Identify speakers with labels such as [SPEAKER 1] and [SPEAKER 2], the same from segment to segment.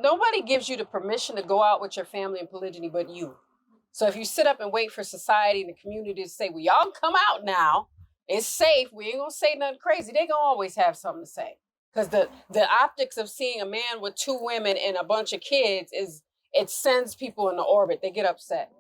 [SPEAKER 1] nobody gives you the permission to go out with your family in polygyny but you. So if you sit up and wait for society and the community to say, well, y'all come out now, it's safe, we ain't gonna say nothing crazy, they gonna always have something to say. Because the optics of seeing a man with two women and a bunch of kids it sends people into orbit. They get upset.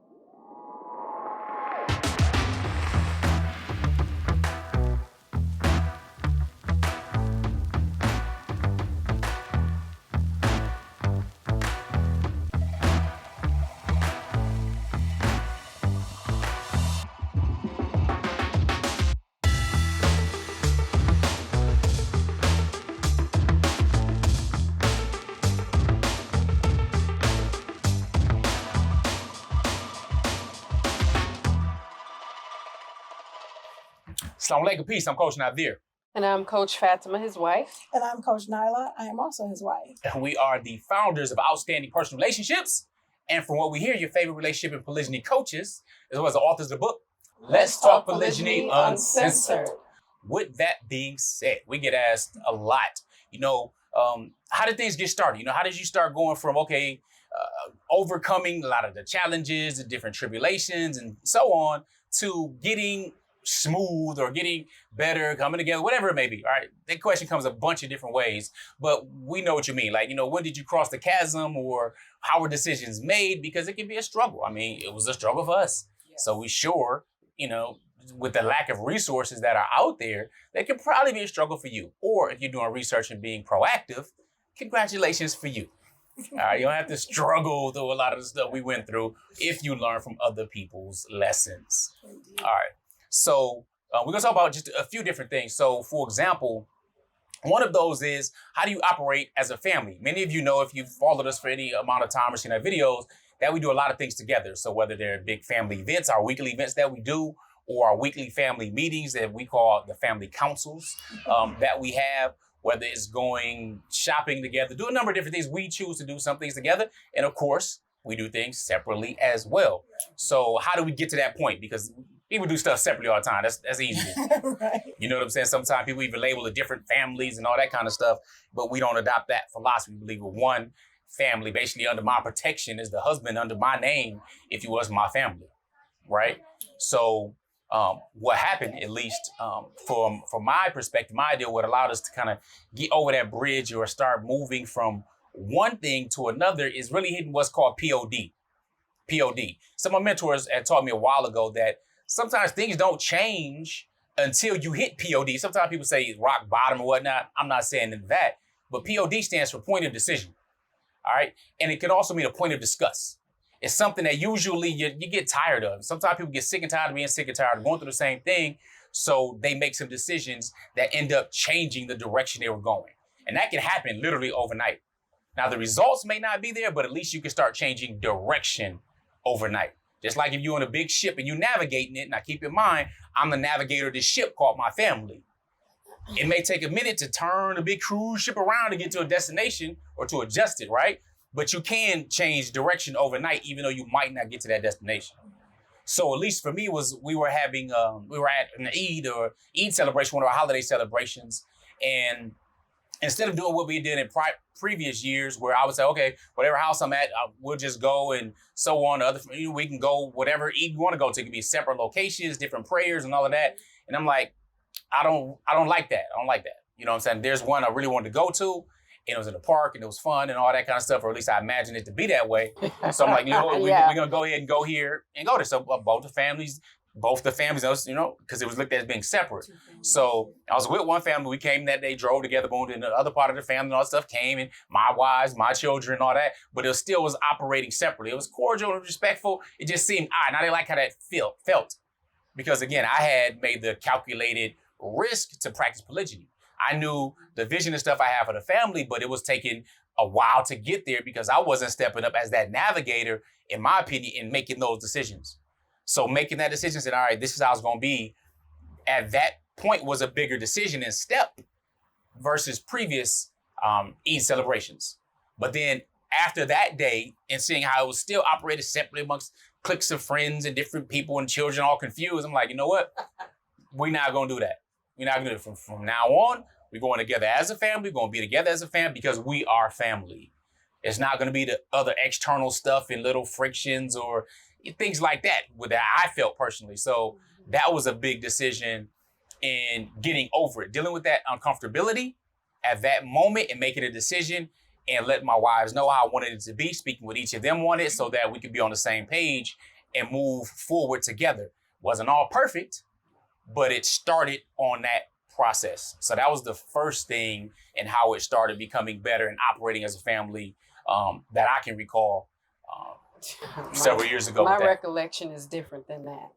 [SPEAKER 2] Assalamu alaikum, peace. I'm Coach Nadir.
[SPEAKER 1] And I'm Coach Fatima, his wife.
[SPEAKER 3] And I'm Coach Nyla. I am also his wife.
[SPEAKER 2] And we are the founders of Outstanding Personal Relationships. And from what we hear, your favorite relationship and polygyny coaches, as well as the authors of the book, Let's Talk Polygyny Uncensored. With that being said, we get asked a lot, how did things get started? How did you start going from, overcoming a lot of the challenges, the different tribulations and so on, to getting smooth or getting better, coming together, whatever it may be, all right? That question comes a bunch of different ways, but we know what you mean. When did you cross the chasm, or how were decisions made? Because it can be a struggle. It was a struggle for us. Yes. So we sure, with the lack of resources that are out there, that could probably be a struggle for you. Or if you're doing research and being proactive, congratulations for you. All right, you don't have to struggle through a lot of the stuff we went through if you learn from other people's lessons. Indeed. All right. So we're going to talk about just a few different things. So, for example, one of those is, how do you operate as a family? Many of you know, if you've followed us for any amount of time or seen our videos, that we do a lot of things together. So whether they're big family events, our weekly events that we do, or our weekly family meetings that we call the family councils that we have, whether it's going shopping together, do a number of different things. We choose to do some things together. And of course, we do things separately as well. So how do we get to that point? Because people do stuff separately all the time. That's easy.
[SPEAKER 3] Right.
[SPEAKER 2] You know what I'm saying? Sometimes people even label the different families and all that kind of stuff, but we don't adopt that philosophy. We believe with one family, basically under my protection is the husband under my name, if you was my family, right? So what happened, at least from my perspective, my idea, what allowed us to kind of get over that bridge or start moving from one thing to another is really hitting what's called POD. POD. Some of my mentors had taught me a while ago that sometimes things don't change until you hit POD. Sometimes people say rock bottom or whatnot. I'm not saying that, but POD stands for point of decision. All right. And it can also mean a point of disgust. It's something that usually you get tired of. Sometimes people get sick and tired of being sick and tired of going through the same thing. So they make some decisions that end up changing the direction they were going. And that can happen literally overnight. Now, the results may not be there, but at least you can start changing direction overnight. Just like if you're on a big ship and you're navigating it. Now, keep in mind, I'm the navigator of this ship called my family. It may take a minute to turn a big cruise ship around to get to a destination or to adjust it, right? But you can change direction overnight, even though you might not get to that destination. So at least for me, we were at an Eid celebration, one of our holiday celebrations. And instead of doing what we did in previous years, where I would say, okay, whatever house I'm at, we'll just go and so on. We can go whatever Eid we want to go to. It can be separate locations, different prayers and all of that. And I'm like, I don't like that. I don't like that. You know what I'm saying? There's one I really wanted to go to, and it was in the park and it was fun and all that kind of stuff, or at least I imagined it to be that way. So I'm like, we're going to go ahead and go here and go there. So both the families, because it was looked at as being separate. So I was with one family. We came that day, drove together, boom, and the other part of the family and all that stuff came, and my wives, my children, and all that. But it still was operating separately. It was cordial and respectful. It just seemed odd. And I didn't like how that felt. Because again, I had made the calculated risk to practice polygyny. I knew the vision and stuff I have for the family, but it was taking a while to get there because I wasn't stepping up as that navigator, in my opinion, in making those decisions. So making that decision, said, all right, this is how it's going to be, at that point was a bigger decision and step versus previous Eid celebrations. But then after that day and seeing how it was still operated separately amongst cliques of friends and different people and children all confused, I'm like, you know what? We're not going to do that. We're not going to do it. From now on, we're going together as a family. We're going to be together as a family because we are family. It's not going to be the other external stuff and little frictions or things like that that I felt personally. So that was a big decision in getting over it, dealing with that uncomfortability at that moment and making a decision and letting my wives know how I wanted it to be, speaking with each of them on it so that we could be on the same page and move forward together. Wasn't all perfect, but it started on that process. So that was the first thing in how it started becoming better and operating as a family that I can recall several years ago.
[SPEAKER 1] My recollection is different than that.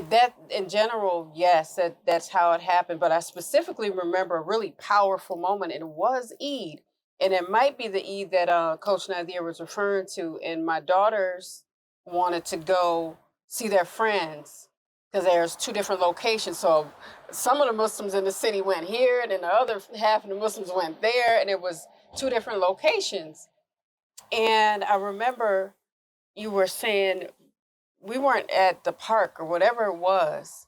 [SPEAKER 1] That in general, yes, that's how it happened. But I specifically remember a really powerful moment, and it was Eid. And it might be the Eid that Coach Nadir was referring to. And my daughters wanted to go see their friends because there's 2 different locations. So some of the Muslims in the city went here, and then the other half of the Muslims went there, and it was 2 different locations. And I remember you were saying we weren't at the park or whatever it was.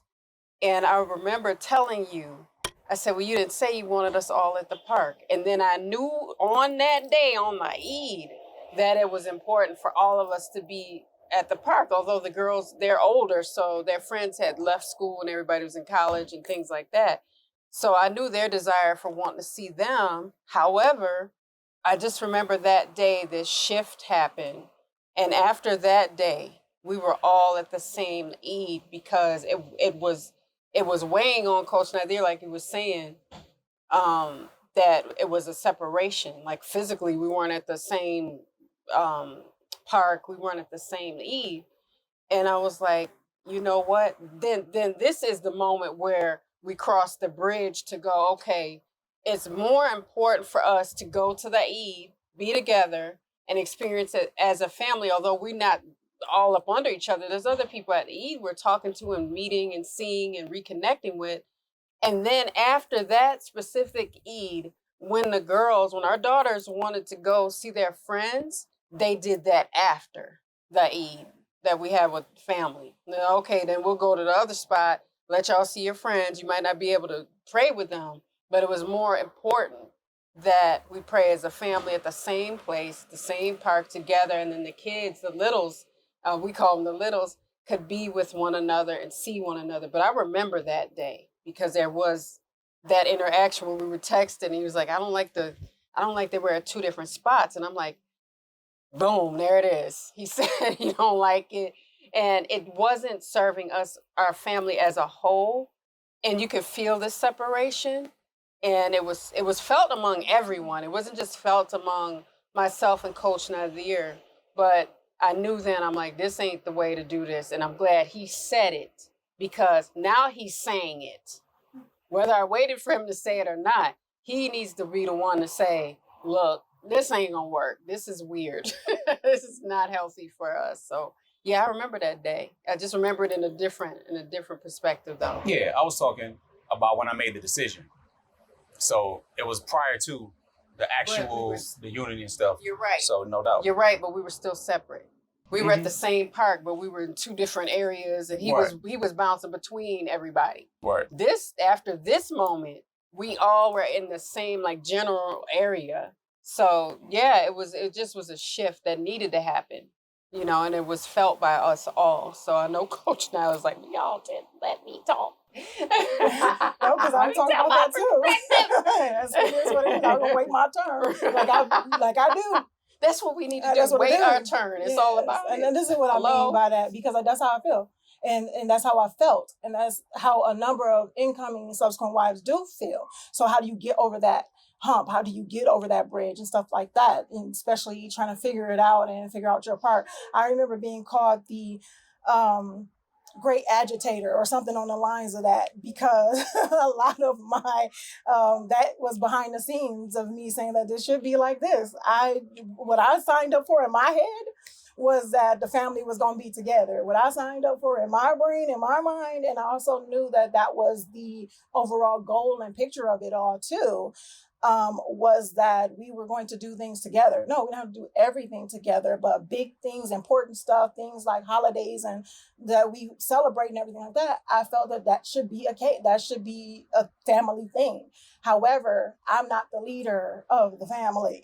[SPEAKER 1] And I remember telling you, I said, well, you didn't say you wanted us all at the park. And then I knew on that day, on my Eid, that it was important for all of us to be at the park. Although the girls, they're older, so their friends had left school and everybody was in college and things like that. So I knew their desire for wanting to see them. However, I just remember that day this shift happened. And after that day, we were all at the same Eid because it was weighing on Coach Nadir, like he was saying, that it was a separation. Like physically, we weren't at the same park. We weren't at the same Eid. And I was like, you know what? Then this is the moment where we cross the bridge to go, okay, it's more important for us to go to the Eid, be together, and experience it as a family, although we're not all up under each other. There's other people at Eid we're talking to and meeting and seeing and reconnecting with. And then after that specific Eid, when our daughters wanted to go see their friends, they did that after the Eid that we had with family. Now, okay, then we'll go to the other spot, let y'all see your friends. You might not be able to pray with them, but it was more important that we pray as a family at the same place, the same park together, and then the kids, the littles, we call them the littles, could be with one another and see one another. But I remember that day because there was that interaction where we were texting and he was like, I don't like they were at 2 different spots. And I'm like, boom, there it is. He said he don't like it. And it wasn't serving us, our family as a whole. And you could feel the separation. And it was felt among everyone. It wasn't just felt among myself and Coach Nadir, but I knew then, I'm like, this ain't the way to do this. And I'm glad he said it because now he's saying it. Whether I waited for him to say it or not, he needs to be the one to say, look, this ain't gonna work. This is weird. This is not healthy for us. So yeah, I remember that day. I just remember it in a different perspective though.
[SPEAKER 2] Yeah, I was talking about when I made the decision. So it was prior to the actual, the unity and stuff.
[SPEAKER 1] You're right.
[SPEAKER 2] So no doubt.
[SPEAKER 1] You're right, but we were still separate. We were at the same park, but we were in 2 different areas, and he was bouncing between everybody.
[SPEAKER 2] Right.
[SPEAKER 1] After this moment, we all were in the same like general area. So yeah, it just was a shift that needed to happen, and it was felt by us all. So I know Coach now is like, y'all didn't let me talk.
[SPEAKER 3] No, because I'm talking about that too. That's what it is. I'm gonna wait my turn, like I do.
[SPEAKER 1] That's what we need to do. Wait our turn. It's all about it.
[SPEAKER 3] And then this is what I mean by that, because that's how I feel. And that's how I felt. And that's how a number of incoming and subsequent wives do feel. So how do you get over that hump? How do you get over that bridge and stuff like that? And especially trying to figure it out and figure out your part. I remember being called the great agitator or something on the lines of that, because a lot of my that was behind the scenes of me saying that this should be like this. What I signed up for in my head was that the family was going to be together. What I signed up for in my brain, in my mind, and I also knew that that was the overall goal and picture of it all too. was that we were going to do things together. No, we don't have to do everything together, but big things, important stuff, things like holidays and that we celebrate and everything like that. I felt that that should be that should be a family thing. However, I'm not the leader of the family.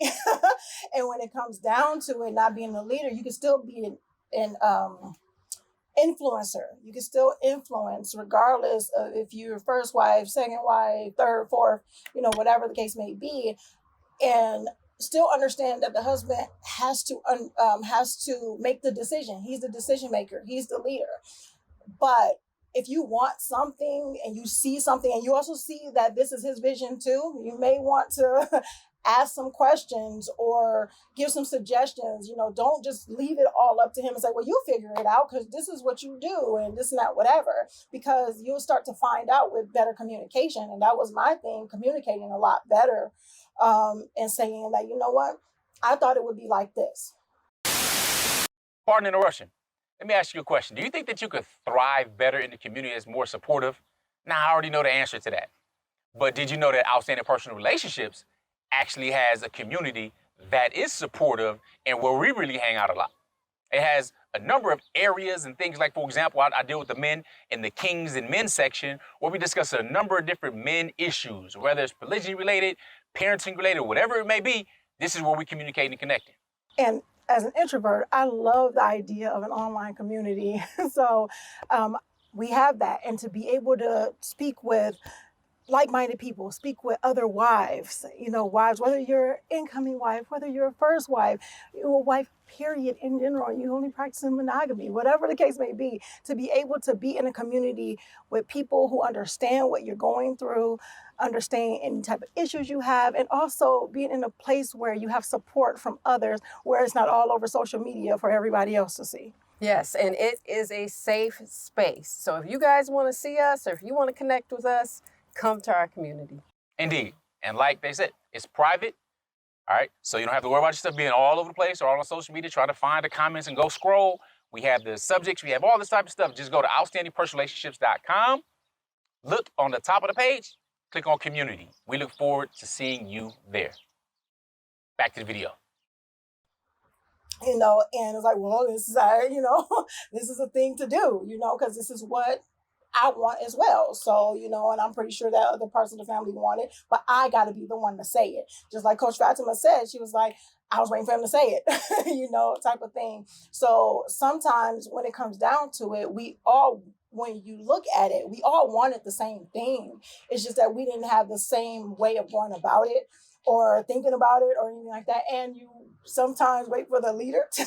[SPEAKER 3] And when it comes down to it, not being the leader, you can still be an influencer. You can still influence regardless of if you're first wife, second wife, third, fourth, whatever the case may be, and still understand that the husband has to make the decision. He's the decision maker. He's the leader. But if you want something and you see something and you also see that this is his vision too, you may want to ask some questions or give some suggestions. Don't just leave it all up to him and say, well, you figure it out because this is what you do and this and that, whatever, because you'll start to find out with better communication. And that was my thing, communicating a lot better, and saying that, you know what, I thought it would be like this.
[SPEAKER 2] Pardon interruption. Let me ask you a question. Do you think that you could thrive better in the community that's more supportive? Now, I already know the answer to that. But did you know that Outstanding Personal Relationships actually has a community that is supportive and where we really hang out a lot? It has a number of areas and things like, for example, I deal with the men in the Kings and Men section where we discuss a number of different men issues, whether it's polygyny related, parenting related, whatever it may be. This is where we communicate and connect.
[SPEAKER 3] And as an introvert, I love the idea of an online community. So we have that. And to be able to speak with like-minded people, speak with other wives, wives, whether you're incoming wife, whether you're a first wife, you're a wife, period, in general, you only practicing monogamy, whatever the case may be, to be able to be in a community with people who understand what you're going through, understand any type of issues you have, and also being in a place where you have support from others, where it's not all over social media for everybody else to see.
[SPEAKER 1] Yes, and it is a safe space. So if you guys want to see us or if you want to connect with us, come to our community.
[SPEAKER 2] Indeed. And like they said, it's private. All right. So you don't have to worry about your stuff being all over the place or all on social media. Try to find the comments and go scroll. We have the subjects. We have all this type of stuff. Just go to outstandingpersonalrelationships.com. Look on the top of the page. Click on community. We look forward to seeing you there. Back to the video.
[SPEAKER 3] And it's like, well, this is this is a thing to do, because this is what I want as well. So, and I'm pretty sure that other parts of the family want it, but I got to be the one to say it. Just like Coach Fatima said, she was like, I was waiting for him to say it, type of thing. So sometimes when it comes down to it, when you look at it, we all wanted the same thing. It's just that we didn't have the same way of going about it or thinking about it or anything like that. And you sometimes wait for the leader to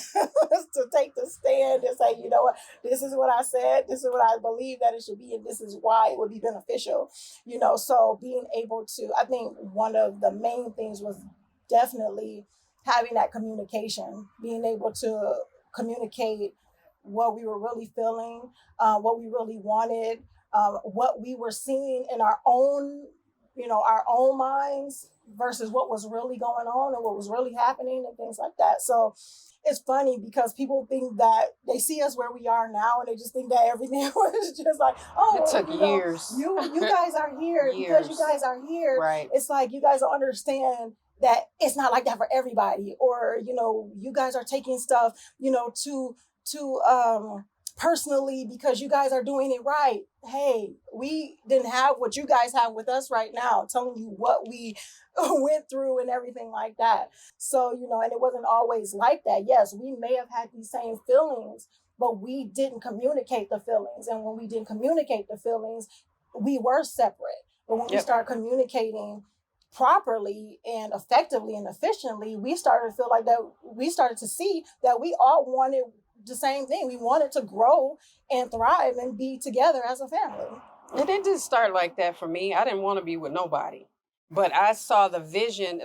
[SPEAKER 3] take the stand and say, you know what, this is what I said, this is what I believe that it should be, and this is why it would be beneficial. So being able to, I think one of the main things was definitely having that communication, being able to communicate what we were really feeling, what we really wanted, what we were seeing in our own minds versus what was really going on and what was really happening and things like that. So it's funny because people think that they see us where we are now and they just think that everything was just like, oh,
[SPEAKER 1] it took years.
[SPEAKER 3] You guys are here because you guys are here.
[SPEAKER 1] Right.
[SPEAKER 3] It's like you guys don't understand that it's not like that for everybody, or you guys are taking stuff to personally because you guys are doing it right. Hey, we didn't have what you guys have with us right now, telling you what we went through and everything like that. So, and it wasn't always like that. Yes, we may have had these same feelings, but we didn't communicate the feelings. And when we didn't communicate the feelings, we were separate. But when we start communicating properly and effectively and efficiently, we started to feel like that. We started to see that we all wanted the same thing. We wanted to grow and thrive and be together as a family.
[SPEAKER 1] It didn't start like that for me. I didn't want to be with nobody, but I saw the vision.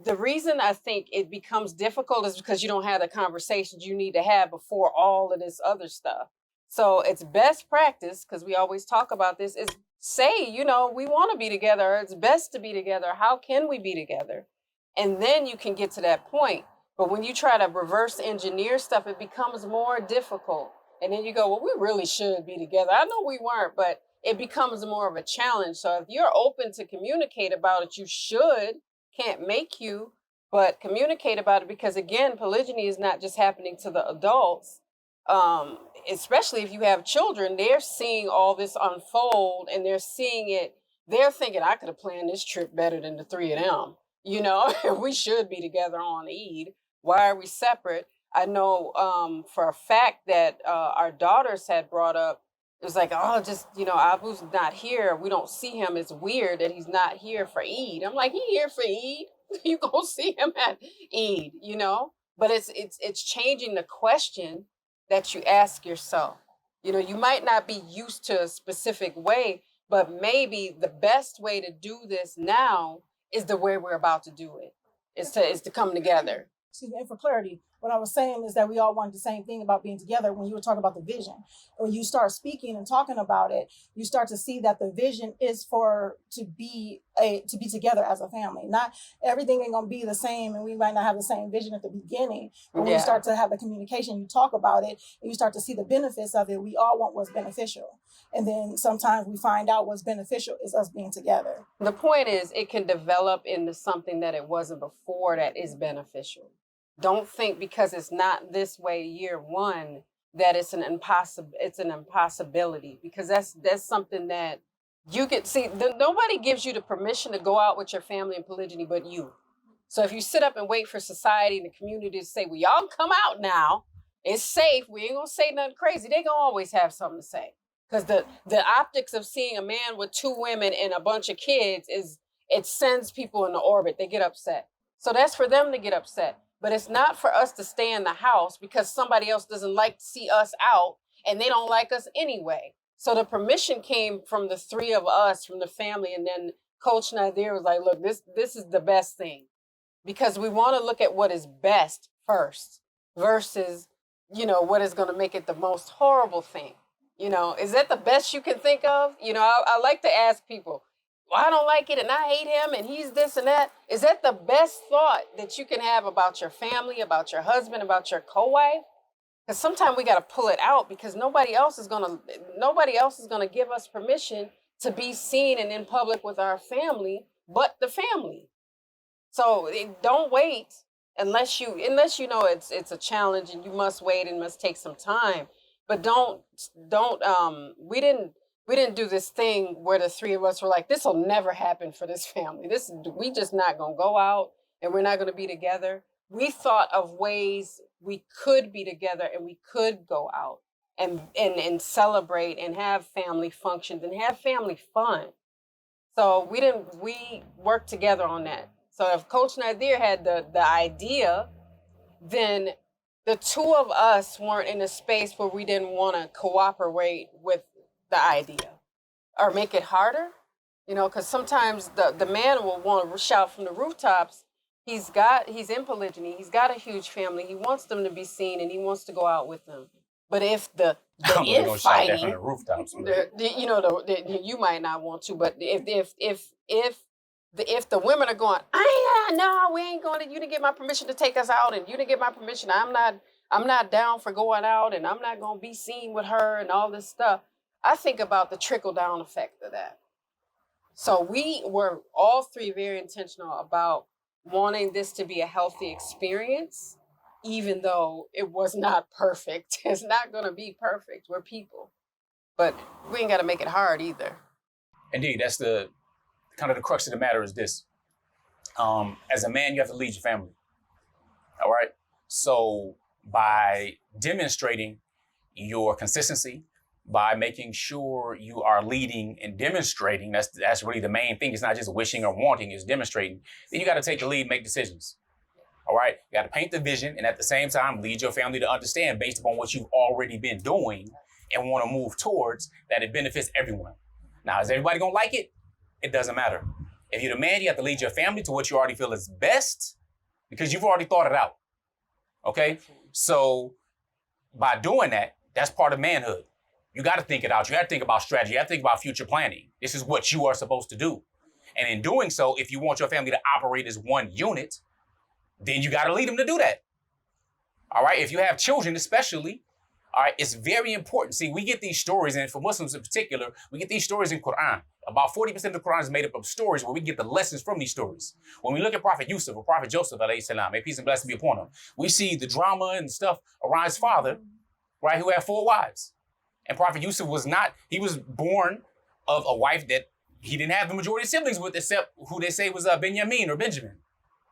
[SPEAKER 1] The reason I think it becomes difficult is because you don't have the conversations you need to have before all of this other stuff. So it's best practice, because we always talk about this, is say, we want to be together. It's best to be together. How can we be together? And then you can get to that point. But when you try to reverse engineer stuff, it becomes more difficult. And then you go, well, we really should be together. I know we weren't, but it becomes more of a challenge. So if you're open to communicate about it, you should, can't make you, but communicate about it, because again, polygyny is not just happening to the adults. Especially if you have children, they're seeing all this unfold and they're seeing it. They're thinking, I could have planned this trip better than the three of them. You know, we should be together on Eid. Why are we separate? I know for a fact that our daughters had brought up, it was like, oh, just, Abu's not here. We don't see him. It's weird that he's not here for Eid. I'm like, he here for Eid. You go see him at Eid, But it's changing the question that you ask yourself. You might not be used to a specific way, but maybe the best way to do this now is the way we're about to do it. Is to come together.
[SPEAKER 3] Excuse me, and for clarity, what I was saying is that we all wanted the same thing about being together. When you were talking about the vision, when you start speaking and talking about it, you start to see that the vision is to be together as a family. Not everything ain't gonna be the same, and we might not have the same vision at the beginning. But when you start to have the communication, you talk about it, and you start to see the benefits of it. We all want what's beneficial, and then sometimes we find out what's beneficial is us being together.
[SPEAKER 1] The point is, it can develop into something that it wasn't before that is beneficial. Don't think because it's not this way year one that it's an impossibility, because that's something that you could see. Nobody gives you the permission to go out with your family in polygyny but you. So if you sit up and wait for society and the community to say, well, y'all come out now, it's safe, we ain't gonna say nothing crazy, they gonna always have something to say. Because the optics of seeing a man with two women and a bunch of kids it sends people into orbit. They get upset. So that's for them to get upset. But it's not for us to stay in the house because somebody else doesn't like to see us out and they don't like us anyway. So the permission came from the three of us, from the family. And then Coach Nadir was like, look, this is the best thing, because we want to look at what is best first versus, what is going to make it the most horrible thing. Is that the best you can think of? I like to ask people, well, I don't like it and I hate him and he's this and that. Is that the best thought that you can have about your family, about your husband, about your co-wife? Because sometimes we got to pull it out, because nobody else is gonna give us permission to be seen and in public with our family, but the family. So don't wait unless you know it's a challenge and you must wait and must take some time. But we didn't do this thing where the three of us were like, this will never happen for this family. We just not gonna go out and we're not gonna be together. We thought of ways we could be together and we could go out and celebrate and have family functions and have family fun. So we worked together on that. So if Coach Nadir had the idea, then the two of us weren't in a space where we didn't want to cooperate with the idea or make it harder, because sometimes the man will want to shout from the rooftops. He's in polygyny. He's got a huge family. He wants them to be seen and he wants to go out with them. But if the infighting,
[SPEAKER 2] from the rooftops,
[SPEAKER 1] you might not want to. But if the women are going, no, we ain't going to. You didn't get my permission to take us out, and you didn't get my permission. I'm not down for going out, and I'm not going to be seen with her and all this stuff. I think about the trickle-down effect of that. So we were all three very intentional about wanting this to be a healthy experience, even though it was not perfect. It's not going to be perfect. We're people. But we ain't got to make it hard either.
[SPEAKER 2] Indeed, that's the kind of the crux of the matter is this. As a man, you have to lead your family. All right? So by demonstrating your consistency, by making sure you are leading and demonstrating, that's really the main thing. It's not just wishing or wanting, it's demonstrating. Then you got to take the lead, make decisions. All right? You got to paint the vision and at the same time lead your family to understand based upon what you've already been doing and want to move towards that it benefits everyone. Now, is everybody going to like it? It doesn't matter. If you're the man, you have to lead your family to what you already feel is best because you've already thought it out. Okay? So by doing that, that's part of manhood. You got to think it out. You got to think about strategy. You got to think about future planning. This is what you are supposed to do. And in doing so, if you want your family to operate as one unit, then you got to lead them to do that. All right? If you have children, especially, All right, it's very important. See, we get these stories, and for Muslims in particular, we get these stories in Quran. About 40% of the Quran is made up of stories where we get the lessons from these stories. When we look at Prophet Yusuf or Prophet Joseph, alayhi salam, may peace and blessing be upon him, we see the drama and stuff around his father, right, who had 4 wives. And Prophet Yusuf he was born of a wife that he didn't have the majority of siblings with, except who they say was Benjamin or Benjamin,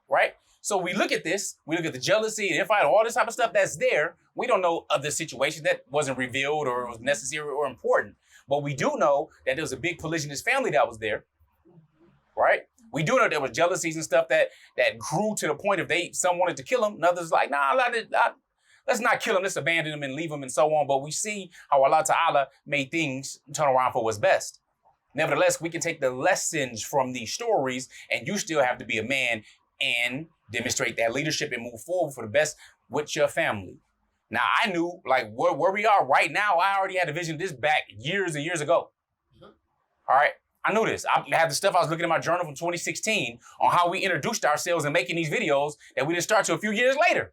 [SPEAKER 2] right? So we look at this, we look at the jealousy and infight, all this type of stuff that's there. We don't know of the situation that wasn't revealed or was necessary or important. But we do know that there was a big polygynous family that was there, right? We do know there was jealousies and stuff that grew to the point of some wanted to kill him, and others like, nah, let's not kill him, let's abandon him and leave him and so on. But we see how Allah Ta'ala made things turn around for what's best. Nevertheless, we can take the lessons from these stories, and you still have to be a man and demonstrate that leadership and move forward for the best with your family. Now, I knew, like, where we are right now, I already had a vision of this back years and years ago. All right? I knew this. I had the stuff I was looking at my journal from 2016 on how we introduced ourselves in making these videos that we didn't start till a few years later.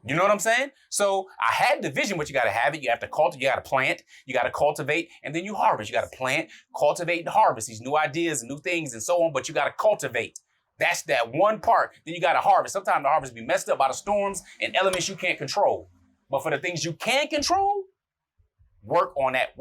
[SPEAKER 2] You know what I'm saying? So I had the vision, but you got to have it. You have to cultivate, you got to plant, you got to cultivate, and then you harvest. You got to plant, cultivate, and harvest these new ideas and new things and so on, but you got to cultivate. That's that one part. Then you got to harvest. Sometimes the harvest be messed up by the storms and elements you can't control. But for the things you can control, work on that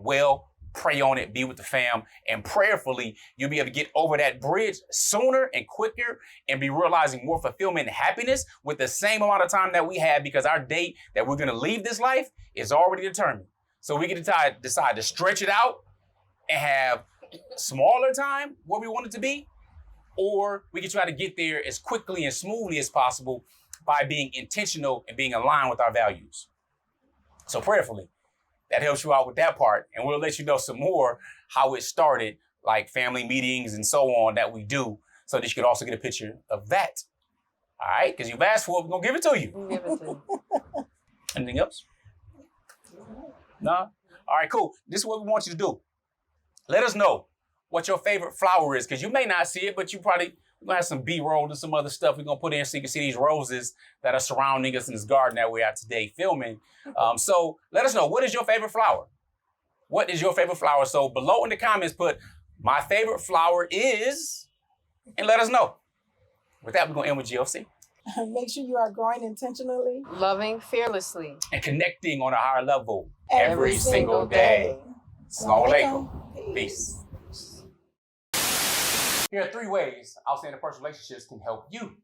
[SPEAKER 2] well, pray on it, be with the fam, and prayerfully, you'll be able to get over that bridge sooner and quicker and be realizing more fulfillment and happiness with the same amount of time that we have, because our date that we're going to leave this life is already determined. So we can decide to stretch it out and have smaller time where we want it to be, or we can try to get there as quickly and smoothly as possible by being intentional and being aligned with our values. So prayerfully, that helps you out with that part. And we'll let you know some more how it started, like family meetings and so on that we do, so that you can also get a picture of that. All right? Because you've asked for it, we're going to give it to you.
[SPEAKER 1] We'll give it to you.
[SPEAKER 2] Anything else? No? All right, cool. This is what we want you to do. Let us know what your favorite flower is, because you may not see it, but we're going to have some B-roll and some other stuff we're going to put in so you can see these roses that are surrounding us in this garden that we're at today filming. So let us know, what is your favorite flower? What is your favorite flower? So below in the comments, put, my favorite flower is, and let us know. With that, we're going to end with GLC.
[SPEAKER 3] Make sure you are growing intentionally.
[SPEAKER 1] Loving fearlessly.
[SPEAKER 2] And connecting on a higher level
[SPEAKER 3] Every single day.
[SPEAKER 2] Assalamu alaikum. Peace. Here are 3 ways outstanding personal relationships can help you.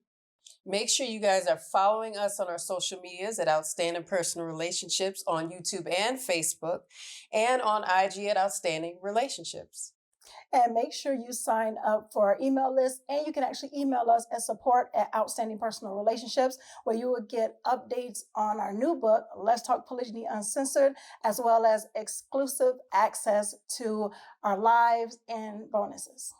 [SPEAKER 1] Make sure you guys are following us on our social medias at Outstanding Personal Relationships on YouTube and Facebook, and on IG at Outstanding Relationships.
[SPEAKER 3] And make sure you sign up for our email list, and you can actually email us at support@Outstanding Personal Relationships, where you will get updates on our new book, Let's Talk Polygyny Uncensored, as well as exclusive access to our lives and bonuses.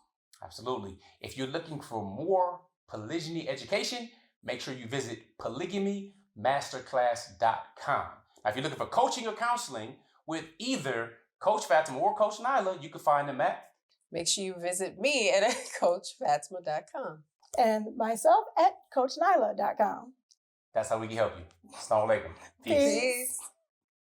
[SPEAKER 2] Absolutely. If you're looking for more polygyny education, make sure you visit polygamymasterclass.com. Now, if you're looking for coaching or counseling with either Coach Fatima or Coach Nyla, you can find them at.
[SPEAKER 1] Make sure you visit me at CoachFatima.com.
[SPEAKER 3] And myself at CoachNyla.com.
[SPEAKER 2] That's how we can help you. Assalamu alaikum. Peace.
[SPEAKER 3] Peace.